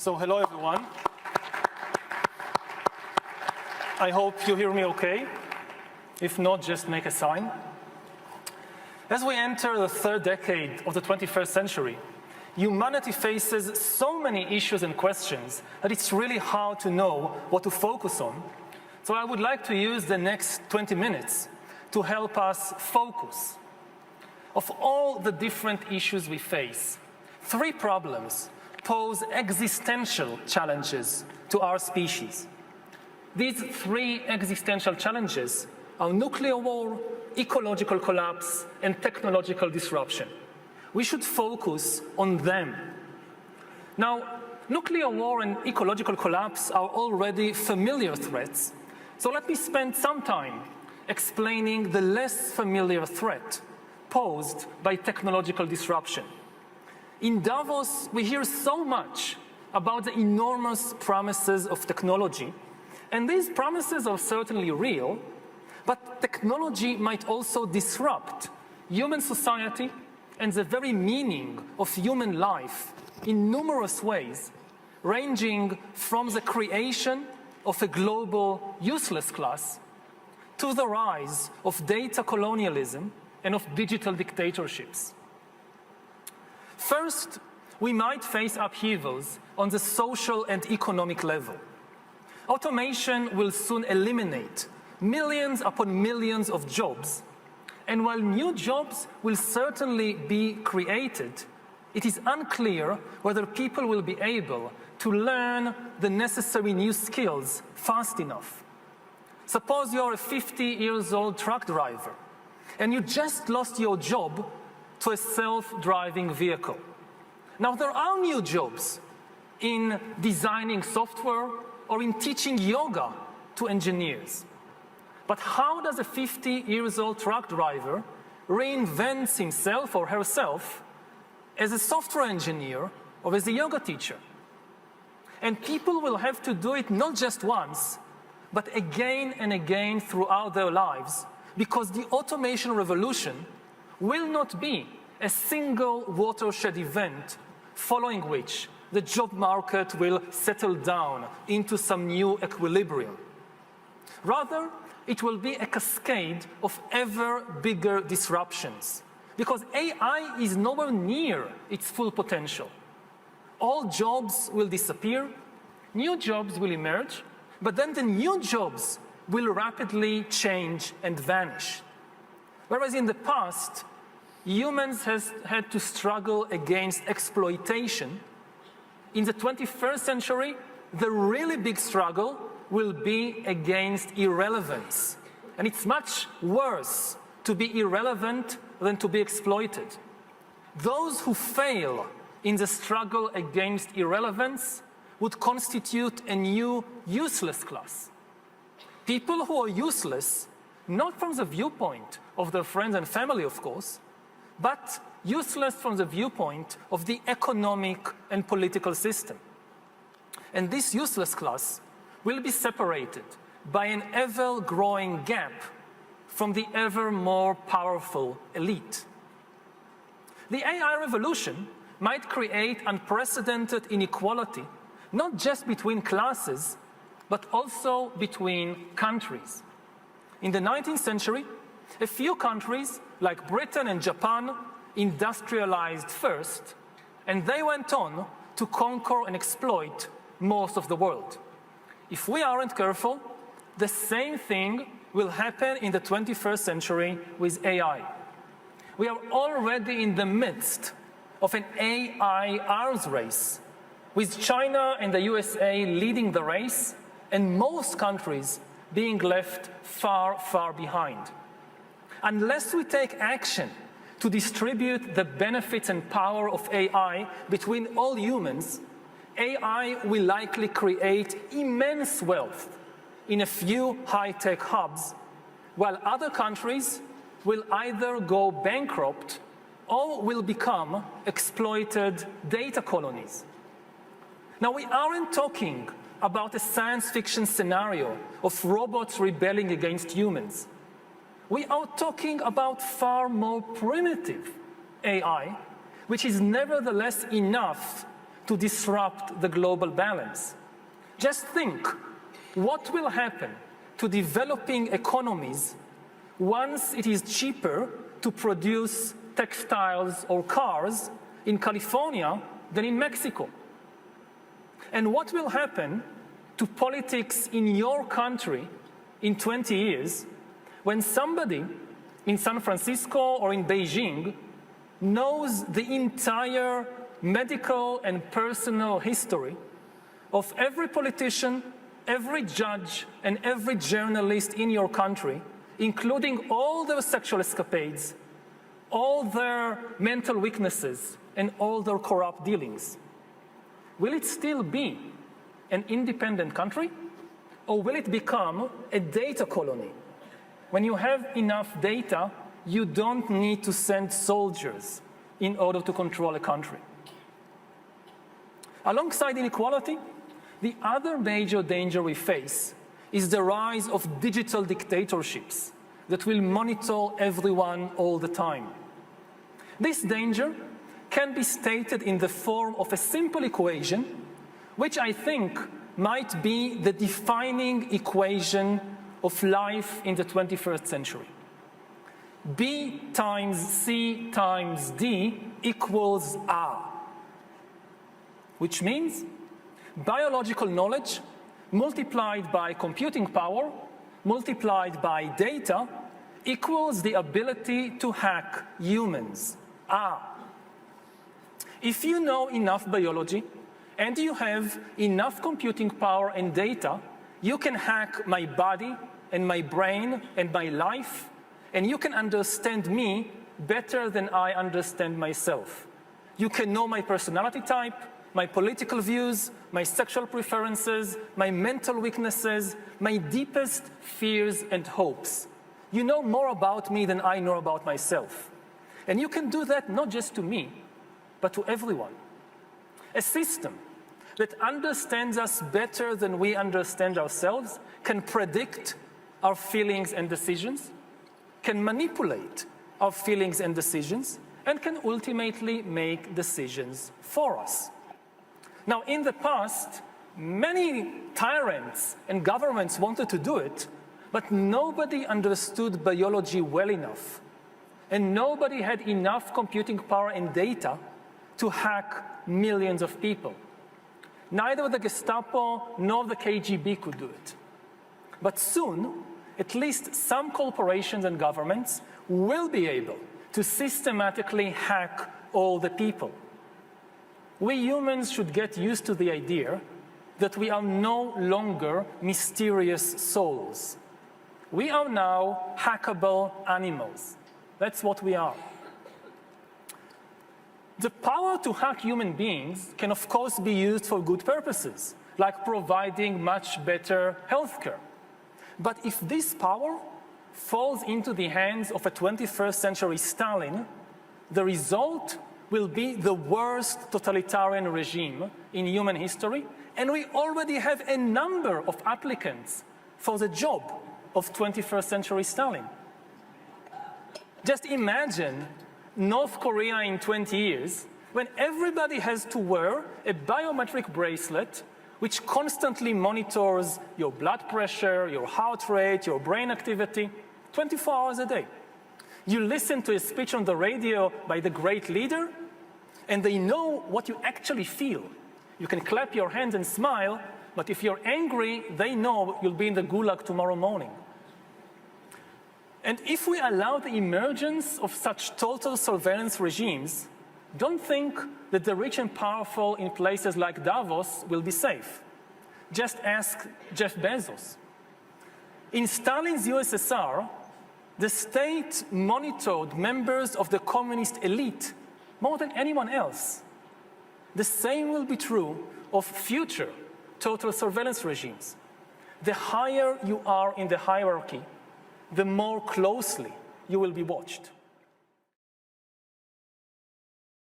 So hello everyone. I hope you hear me okay. If not, just make a sign. As we enter the third decade of the 21st century, humanity faces so many issues and questions that it's really hard to know what to focus on. So I would like to use the next 20 minutes to help us focus. Of all the different issues we face, 3 problems pose existential challenges to our species. These 3 existential challenges are nuclear war, ecological collapse, and technological disruption. We should focus on them. Now, nuclear war and ecological collapse are already familiar threats, so let me spend some time explaining the less familiar threat posed by technological disruption. In Davos, we hear so much about the enormous promises of technology, and these promises are certainly real, but technology might also disrupt human society and the very meaning of human life in numerous ways, ranging from the creation of a global useless class to the rise of data colonialism and of digital dictatorships. First, we might face upheavals on the social and economic level. Automation will soon eliminate millions upon millions of jobs, and while new jobs will certainly be created, it is unclear whether people will be able to learn the necessary new skills fast enough. Suppose you're a 50-year-old truck driver, and you just lost your job to a self-driving vehicle. Now, there are new jobs in designing software or in teaching yoga to engineers. But how does a 50-year-old truck driver reinvent himself or herself as a software engineer or as a yoga teacher? And people will have to do it not just once, but again and again throughout their lives, because the automation revolution will not be a single watershed event following which the job market will settle down into some new equilibrium. Rather, it will be a cascade of ever bigger disruptions, because AI is nowhere near its full potential. All jobs will disappear, new jobs will emerge, but then the new jobs will rapidly change and vanish. Whereas in the past, humans had to struggle against exploitation, in the 21st century, the really big struggle will be against irrelevance. And it's much worse to be irrelevant than to be exploited. Those who fail in the struggle against irrelevance would constitute a new useless class. People who are useless, not from the viewpoint of their friends and family, of course, but useless from the viewpoint of the economic and political system. And this useless class will be separated by an ever-growing gap from the ever more powerful elite. The AI revolution might create unprecedented inequality, not just between classes, but also between countries. In the 19th century, a few countries, like Britain and Japan, industrialized first, and they went on to conquer and exploit most of the world. If we aren't careful, the same thing will happen in the 21st century with AI. We are already in the midst of an AI arms race, with China and the USA leading the race, and most countries being left far, far behind. Unless we take action to distribute the benefits and power of AI between all humans, AI will likely create immense wealth in a few high-tech hubs, while other countries will either go bankrupt or will become exploited data colonies. Now, we aren't talking about a science fiction scenario of robots rebelling against humans. We are talking about far more primitive AI, which is nevertheless enough to disrupt the global balance. Just think, what will happen to developing economies once it is cheaper to produce textiles or cars in California than in Mexico? And what will happen to politics in your country in 20 years when somebody in San Francisco or in Beijing knows the entire medical and personal history of every politician, every judge, and every journalist in your country, including all their sexual escapades, all their mental weaknesses, and all their corrupt dealings? Will it still be an independent country, or will it become a data colony? When you have enough data, you don't need to send soldiers in order to control a country. Alongside inequality, the other major danger we face is the rise of digital dictatorships that will monitor everyone all the time. This danger can be stated in the form of a simple equation, which I think might be the defining equation of life in the 21st century. B times C times D equals R, which means biological knowledge multiplied by computing power multiplied by data equals the ability to hack humans, R. If you know enough biology and you have enough computing power and data, you can hack my body and my brain and my life, and you can understand me better than I understand myself. You can know my personality type, my political views, my sexual preferences, my mental weaknesses, my deepest fears and hopes. You know more about me than I know about myself. And you can do that not just to me, but to everyone. A system that understands us better than we understand ourselves can predict our feelings and decisions, can manipulate our feelings and decisions, and can ultimately make decisions for us. Now, in the past, many tyrants and governments wanted to do it, but nobody understood biology well enough, and nobody had enough computing power and data to hack millions of people. Neither the Gestapo nor the KGB could do it. But soon, at least some corporations and governments will be able to systematically hack all the people. We humans should get used to the idea that we are no longer mysterious souls. We are now hackable animals. That's what we are. The power to hack human beings can, of course, be used for good purposes, like providing much better healthcare. But if this power falls into the hands of a 21st century Stalin, the result will be the worst totalitarian regime in human history, and we already have a number of applicants for the job of 21st century Stalin. Just imagine North Korea in 20 years, when everybody has to wear a biometric bracelet which constantly monitors your blood pressure, your heart rate, your brain activity, 24 hours a day. You listen to a speech on the radio by the great leader, and they know what you actually feel. You can clap your hands and smile, but if you're angry, they know you'll be in the gulag tomorrow morning. And if we allow the emergence of such total surveillance regimes, don't think that the rich and powerful in places like Davos will be safe. Just ask Jeff Bezos. In Stalin's USSR, the state monitored members of the communist elite more than anyone else. The same will be true of future total surveillance regimes. The higher you are in the hierarchy, the more closely you will be watched.